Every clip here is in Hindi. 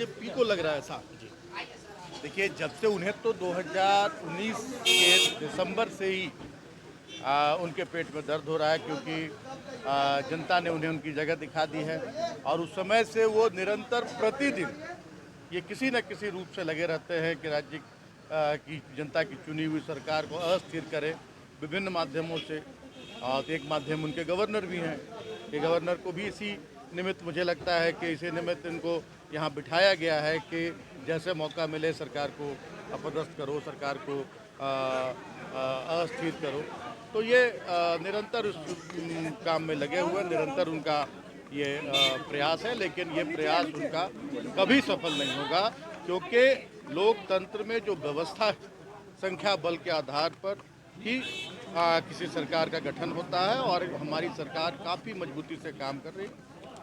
बीजेपी को लग रहा है ऐसा? देखिए, जब से उन्हें तो 2019 के दिसंबर से ही उनके पेट में दर्द हो रहा है, क्योंकि जनता ने उन्हें उनकी जगह दिखा दी है और उस समय से वो निरंतर प्रतिदिन ये किसी न किसी रूप से लगे रहते हैं कि राज्य की जनता की चुनी हुई सरकार को अस्थिर करें विभिन्न माध्यमों से। और एक माध्यम उनके गवर्नर भी हैं कि गवर्नर को भी इसी निमित्त, मुझे लगता है कि इसी निमित्त इनको यहाँ बिठाया गया है कि जैसे मौका मिले सरकार को अपदस्थ करो, सरकार को अस्थिर करो। तो ये निरंतर उस काम में लगे हुए, निरंतर उनका ये प्रयास है, लेकिन ये प्रयास उनका कभी सफल नहीं होगा, क्योंकि लोकतंत्र में जो व्यवस्था है, संख्या बल के आधार पर ही किसी सरकार का गठन होता है और हमारी सरकार काफ़ी मजबूती से काम कर रही है।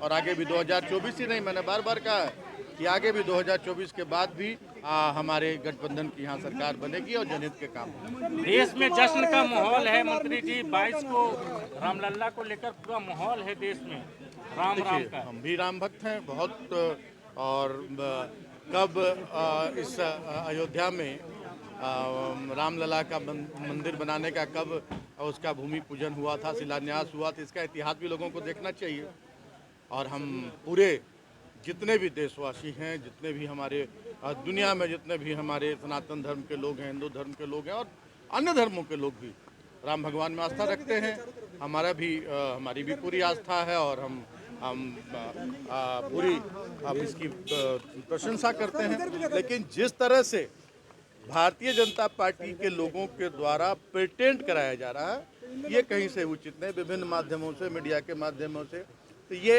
और आगे भी 2024 ही नहीं, मैंने बार बार कहा है कि आगे भी 2024 के बाद भी हमारे गठबंधन की यहाँ सरकार बनेगी और जनहित के काम होंगे। देश में जश्न का माहौल है मंत्री जी, 22 को रामलला को लेकर पूरा माहौल है देश में, राम राम का। हम भी राम भक्त हैं बहुत। और कब इस अयोध्या में रामलला का मंदिर बनाने का कब उसका भूमि पूजन हुआ था, शिलान्यास हुआ था, इसका इतिहास भी लोगों को देखना चाहिए। और हम पूरे जितने भी देशवासी हैं, जितने भी हमारे दुनिया में जितने भी हमारे सनातन धर्म के लोग हैं, हिंदू धर्म के लोग हैं और अन्य धर्मों के लोग भी राम भगवान में आस्था रखते हैं। हमारी भी पूरी आस्था है और हम पूरी इसकी प्रशंसा करते हैं। लेकिन जिस तरह से भारतीय जनता पार्टी के लोगों के द्वारा प्रिटेंड कराया जा रहा है, ये कहीं से उचित नहीं। विभिन्न माध्यमों से, मीडिया के माध्यमों से, तो ये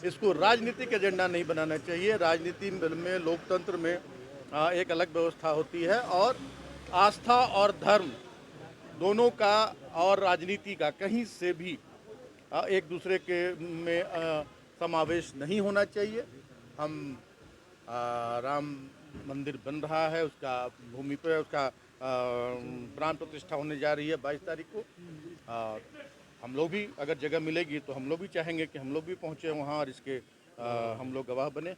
इसको राजनीतिक एजेंडा नहीं बनाना चाहिए। राजनीति में, लोकतंत्र में एक अलग व्यवस्था होती है और आस्था और धर्म दोनों का और राजनीति का कहीं से भी एक दूसरे के में समावेश नहीं होना चाहिए। हम राम मंदिर बन रहा है, उसका भूमि पर उसका प्राण प्रतिष्ठा होने जा रही है 22 तारीख को। हम लोग भी अगर जगह मिलेगी तो हम लोग भी चाहेंगे कि हम लोग भी पहुंचे वहां और इसके हम लोग गवाह बने।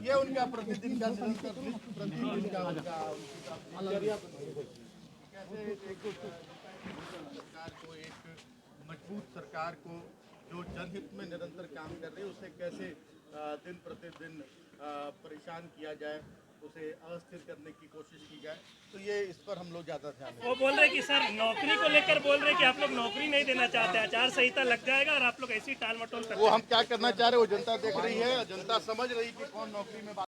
ये उनका प्रतिदिन का सरकार को, एक मजबूत सरकार को जो जनहित में निरंतर काम कर रही है, उसे कैसे दिन प्रतिदिन परेशान किया जाए, उसे अस्थिर करने की कोशिश की जाए, तो ये इस पर हम लोग ज़्यादा ध्यान दें। वो बोल रहे कि सर नौकरी को लेकर बोल रहे कि आप लोग नौकरी नहीं देना चाहते, आचार संहिता लग जाएगा और आप लोग ऐसी टाल मटोल करते हैं। वो हम क्या करना चाह रहे हैं वो जनता देख रही है, जनता समझ रही कि कौन नौकरी में